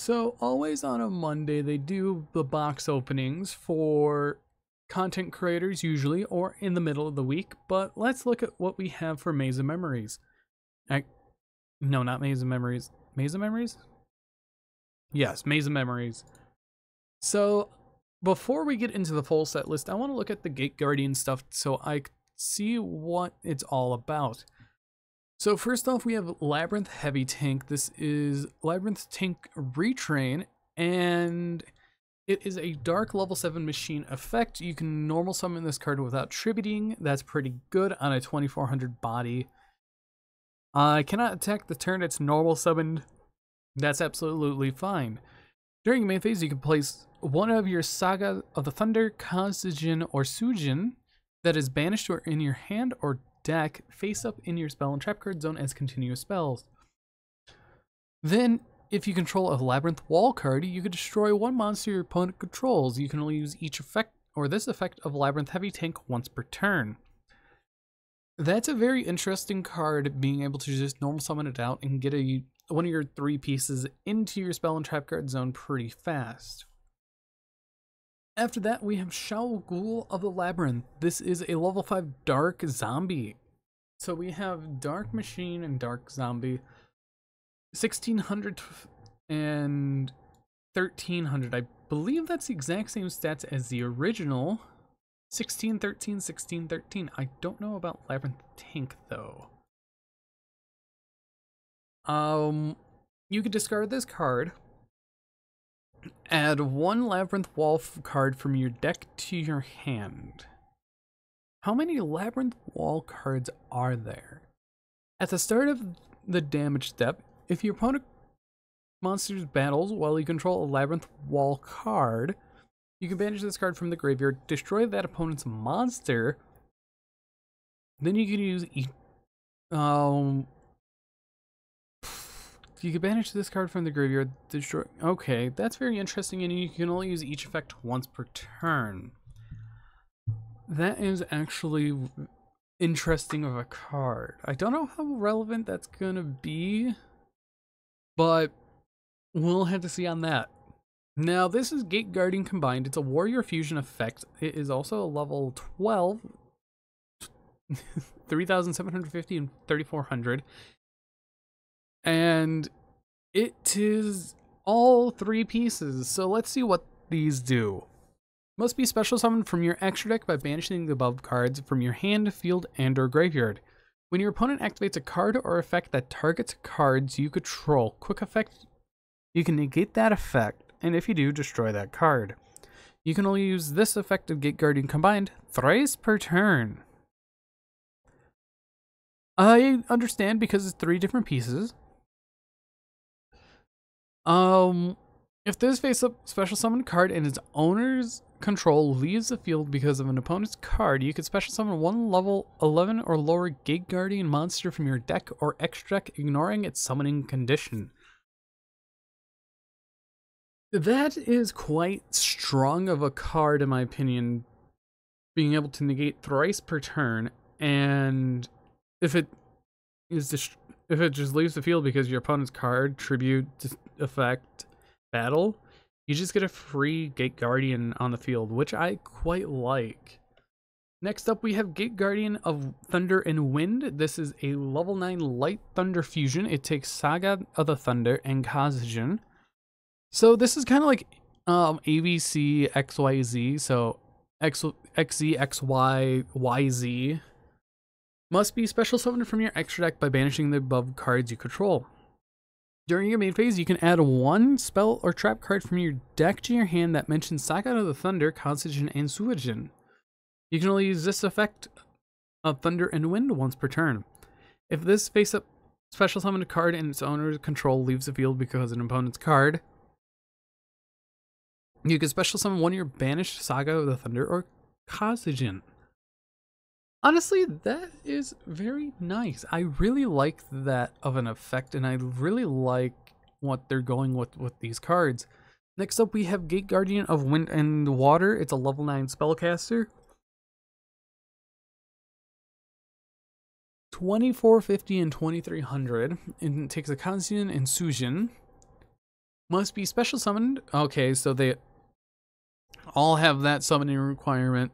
So always on a Monday, they do the box openings for content creators usually, or in the middle of the week. But let's look at what we have for Maze of Memories. No, not Maze of Memories. Maze of Memories? Yes, Maze of Memories. So before we get into the full set list, I want to look at the Gate Guardian stuff so I see what it's all about. So first off, we have Labyrinth Heavy Tank. This is Labyrinth Tank Retrain, and it is a dark level 7 machine effect. You can normal summon this card without tributing. That's pretty good on a 2400 body. Cannot attack the turn it's normal summoned. That's absolutely fine. During your main phase, you can place one of your Saga of the Thunder, Constijin, or Sujin that is banished or in your hand or deck face up in your spell and trap card zone as continuous spells. Then, if you control a Labyrinth Wall card, you can destroy one monster your opponent controls. You can only use each effect or this effect of Labyrinth Heavy Tank once per turn. That's a very interesting card, being able to just normal summon it out and get one of your 3 pieces into your spell and trap card zone pretty fast. After that, we have Shaul Ghul of the Labyrinth. This is a level 5 Dark Zombie. So we have Dark Machine and Dark Zombie. 1600 and 1300. I believe that's the exact same stats as the original. 1613, 1613. I don't know about Labyrinth Tank though. You could discard this card. Add one Labyrinth Wall card from your deck to your hand. How many Labyrinth Wall cards are there? At the start of the damage step, if your opponent monsters battles while you control a Labyrinth Wall card, you can banish this card from the graveyard, destroy that opponent's monster. Then you can use you can banish this card from the graveyard, destroy. Okay, that's very interesting, and you can only use each effect once per turn. That is actually interesting of a card. I don't know how relevant that's gonna be, but we'll have to see on that. Now, this is Gate Guardian combined. It's a Warrior Fusion effect. It is also a level 12, 3750 and 3400. And it is all 3 pieces. So let's see what these do. Must be special summoned from your extra deck by banishing the above cards from your hand, field, and or graveyard. When your opponent activates a card or effect that targets cards you control, quick effect, you can negate that effect, and if you do, destroy that card. You can only use this effect of Gate Guardian combined thrice per turn. I understand because it's 3 different pieces. If this face-up special summon card and its owner's control leaves the field because of an opponent's card, you can special summon one level 11 or lower Gate Guardian monster from your deck or extra deck, ignoring its summoning condition. That is quite strong of a card, in my opinion, being able to negate thrice per turn, and if it just leaves the field because your opponent's card, tribute, effect, battle, you just get a free Gate Guardian on the field, which I quite like. Next up, we have Gate Guardian of Thunder and Wind. This is a level 9 Light Thunder Fusion. It takes Saga of the Thunder and Constijin. So this is kind of like ABC XYZ. So XZ, XY, YZ. Must be special summoned from your extra deck by banishing the above cards you control. During your main phase, you can add one spell or trap card from your deck to your hand that mentions Saga of the Thunder, Constijin, and Sujin. You can only use this effect of Thunder and Wind once per turn. If this face-up special summoned card and its owner's control leaves the field because of an opponent's card, you can special summon one of your banished Saga of the Thunder or Constijin. Honestly, that is very nice. I really like that of an effect, and I really like what they're going with these cards. Next up, we have Gate Guardian of Wind and Water. It's a level 9 spellcaster. 2450 and 2300. And it takes a Constijin and Sujin. Must be special summoned. Okay, so they all have that summoning requirement.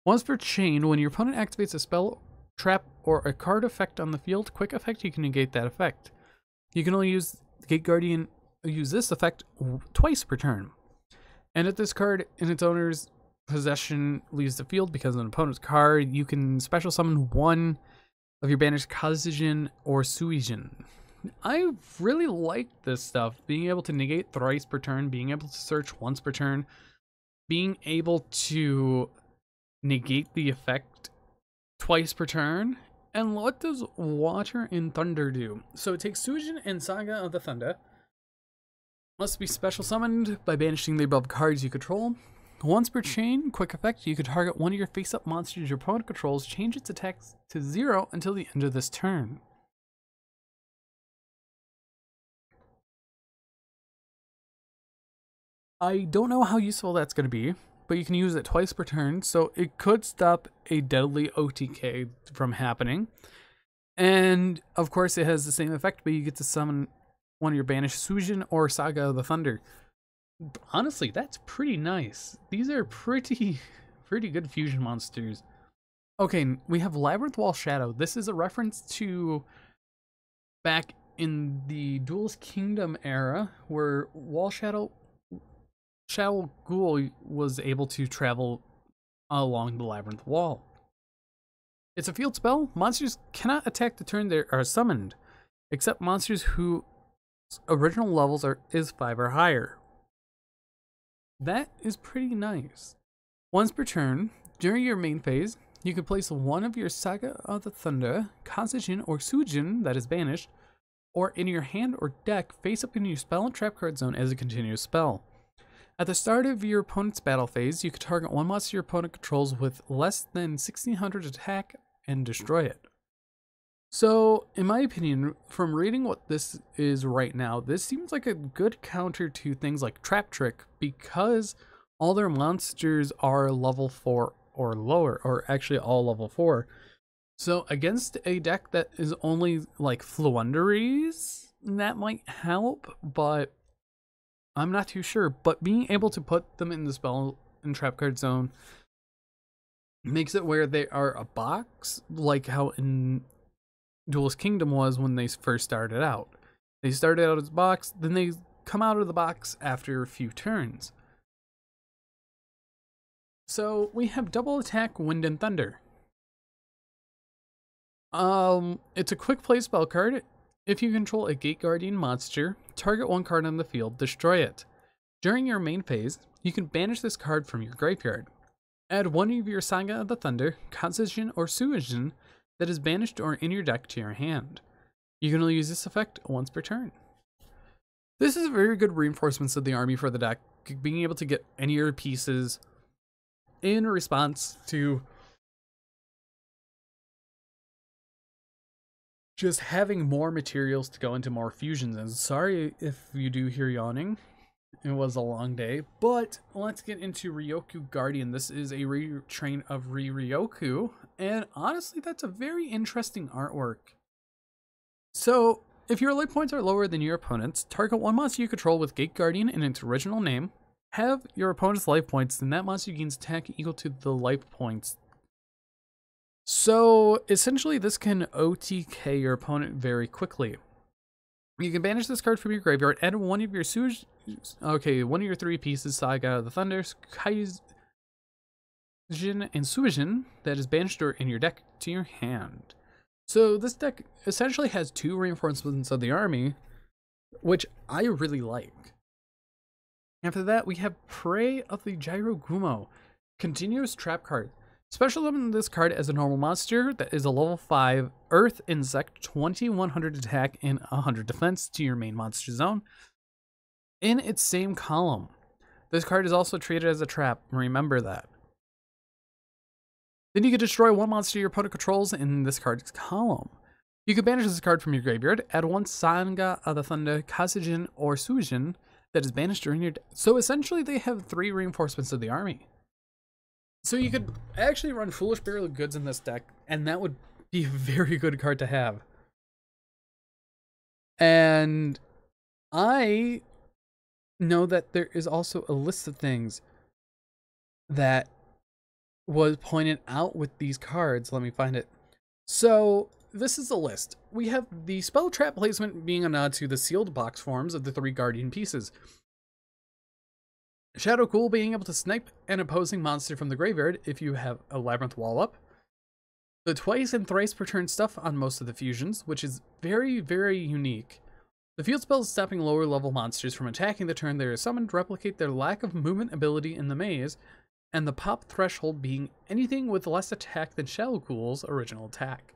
Once per chain, when your opponent activates a spell, trap, or a card effect on the field, quick effect, you can negate that effect. You can only use Gate Guardian, use this effect twice per turn. And if this card in its owner's possession leaves the field because of an opponent's card, you can special summon one of your banished Kazijin or Suijin. I really like this stuff. Being able to negate thrice per turn, being able to search once per turn, being able to negate the effect twice per turn. And what does Water and Thunder do? So it takes Suijin and Saga of the Thunder. Must be special summoned by banishing the above cards you control. Once per chain, quick effect, you can target one of your face-up monsters your opponent controls, change its attacks to 0 until the end of this turn. I don't know how useful that's going to be, but you can use it twice per turn, so it could stop a deadly OTK from happening. And, of course, it has the same effect, but you get to summon one of your banished Suijin or Saga of the Thunder. Honestly, that's pretty nice. These are pretty good fusion monsters. Okay, we have Labyrinth Wall Shadow. This is a reference to back in the Duelist Kingdom era, where Shadow Ghoul was able to travel along the Labyrinth Wall. It's a field spell. Monsters cannot attack the turn they are summoned, except monsters whose original levels is 5 or higher. That is pretty nice. Once per turn, during your main phase, you can place one of your Saga of the Thunder, Kazijin, or Suijin that is banished, or in your hand or deck face up in your spell and trap card zone as a continuous spell. At the start of your opponent's battle phase, you can target one monster your opponent controls with less than 1600 attack and destroy it. So, in my opinion, from reading what this is right now, this seems like a good counter to things like Trap Trick, because all their monsters are level 4 or lower, or actually all level 4. So against a deck that is only like Floowandereeze, that might help, but I'm not too sure. But being able to put them in the spell and trap card zone makes it where they are a box, like how in Duelist Kingdom was when they first started out. They started out as a box, then they come out of the box after a few turns. So we have double attack, Wind and Thunder. It's a quick play spell card. If you control a Gate Guardian monster, target one card on the field, destroy it. During your main phase, you can banish this card from your graveyard. Add one of your Saga of the Thunder, Kazijin, or Suijin that is banished or in your deck to your hand. You can only use this effect once per turn. This is very good reinforcements of the army for the deck, being able to get any of your pieces in response to just having more materials to go into more fusions. And sorry if you do hear yawning. It was a long day, but let's get into Ryoku Guardian. This is a retrain of Ryoku, and honestly, that's a very interesting artwork. So, if your life points are lower than your opponent's, target one monster you control with Gate Guardian in its original name, have your opponent's life points, then that monster gains attack equal to the life points. So, essentially, this can OTK your opponent very quickly. You can banish this card from your graveyard, add one of your one of your 3 pieces, Saga of the Thunder, Kazijin, and Suijin, that is banished or in your deck to your hand. So this deck essentially has 2 reinforcements of the army, which I really like. After that, we have Prey of the Gyrogumo, continuous trap card. Special summon this card as a normal monster that is a level 5 Earth Insect, 2100 attack and 100 defense to your main monster zone in its same column. This card is also treated as a trap, remember that. Then you can destroy one monster your opponent controls in this card's column. You can banish this card from your graveyard, add one Saga of the Thunder, Kazijin, or Suijin that is banished during your deck. So essentially they have 3 reinforcements of the army. So you could actually run Foolish Burial of Goods in this deck, and that would be a very good card to have. And I know that there is also a list of things that was pointed out with these cards. Let me find it. So this is the list. We have the spell trap placement being a nod to the sealed box forms of the 3 guardian pieces. Shadow Ghoul being able to snipe an opposing monster from the graveyard if you have a Labyrinth wall up. The twice and thrice per turn stuff on most of the fusions, which is very, very unique. The field spells stopping lower level monsters from attacking the turn they are summoned replicate their lack of movement ability in the maze, and the pop threshold being anything with less attack than Shadow Ghoul's original attack.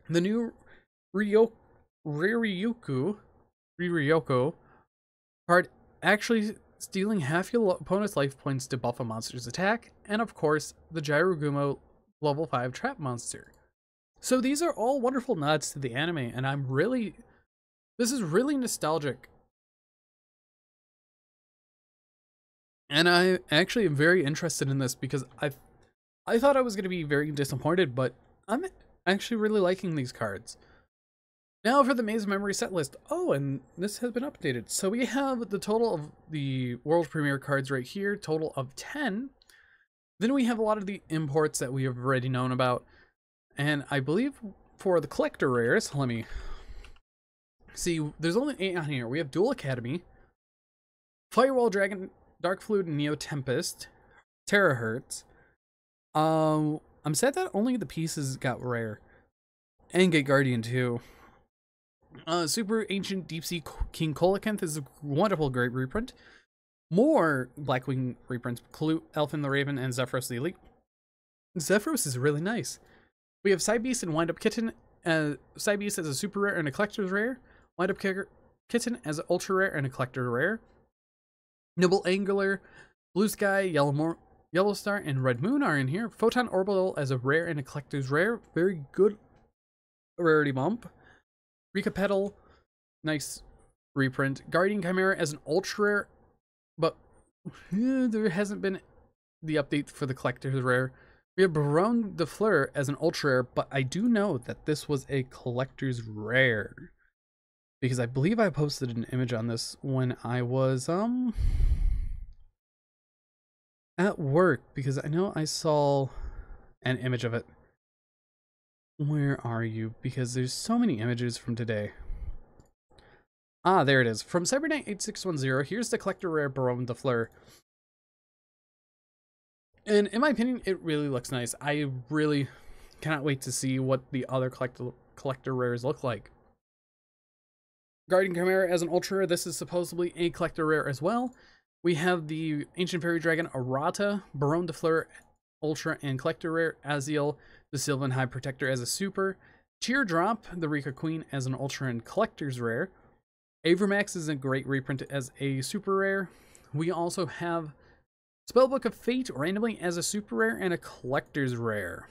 The new Ryryuko card actually stealing half your opponent's life points to buff a monster's attack, and of course, the Gyrogumo level 5 trap monster. So these are all wonderful nods to the anime, and this is really nostalgic. And I actually am very interested in this because I thought I was going to be very disappointed, but I'm actually really liking these cards. Now for the Maze Memory set list. Oh, and this has been updated. So we have the total of the world premiere cards right here, total of 10. Then we have a lot of the imports that we have already known about. And I believe for the collector rares, let me see, there's only 8 on here. We have Duel Academy, Firewall Dragon, Dark Fluid, Neo Tempest, Terahertz. I'm sad that only the pieces got rare. And Gate Guardian too. Super Ancient Deep Sea King Colacanth is a wonderful great reprint. More Blackwing reprints, Clute, Elfin the Raven, and Zephyros the Elite. Zephyros is really nice. We have Psybeast and Wind-Up Kitten. Psybeast as a super rare and a collector's rare. Wind-Up Kitten as an ultra rare and a collector rare. Noble Angler, Blue Sky, Yellow Star, and Red Moon are in here. Photon Orbital as a rare and a collector's rare. Very good rarity bump. Rika Petal, nice reprint. Guardian Chimera as an ultra rare, but there hasn't been the update for the collector's rare. We have Baron de Fleur as an ultra rare, but I do know that this was a collector's rare because I believe I posted an image on this when I was at work, because I know I saw an image of it. Where are you? Because there's so many images from today. Ah, there it is. From Cyberknight8610, here's the collector rare Baron de Fleur. And in my opinion, it really looks nice. I really cannot wait to see what the other collector rares look like. Guardian Chimera as an ultra rare. This is supposedly a collector rare as well. We have the Ancient Fairy Dragon Arata, Baron de Fleur ultra and collector rare, Aziel the Sylvan High Protector as a super, Teardrop the Rika Queen as an ultra and collector's rare. Avermax is a great reprint as a super rare. We also have Spellbook of Fate randomly as a super rare and a collector's rare.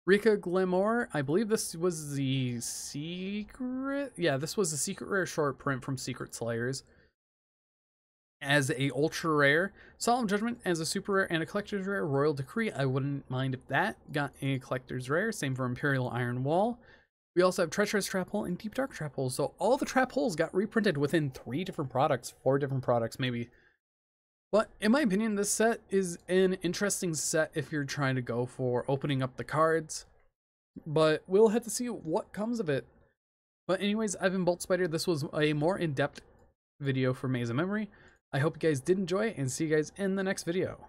Rika Glamour, I believe this was the secret. Yeah, this was the secret rare short print from Secret Slayers as a ultra rare. Solemn Judgment as a super rare and a collector's rare. Royal Decree, I wouldn't mind if that got a collector's rare. Same for Imperial Iron Wall. We also have Treacherous Trap Hole and Deep Dark Trap Hole. So all the trap holes got reprinted within 3 different products, 4 different products maybe. But in my opinion, this set is an interesting set if you're trying to go for opening up the cards. But we'll have to see what comes of it. But anyways, I've been Bolt Spider. This was a more in-depth video for Maze of Memory. I hope you guys did enjoy it, and see you guys in the next video.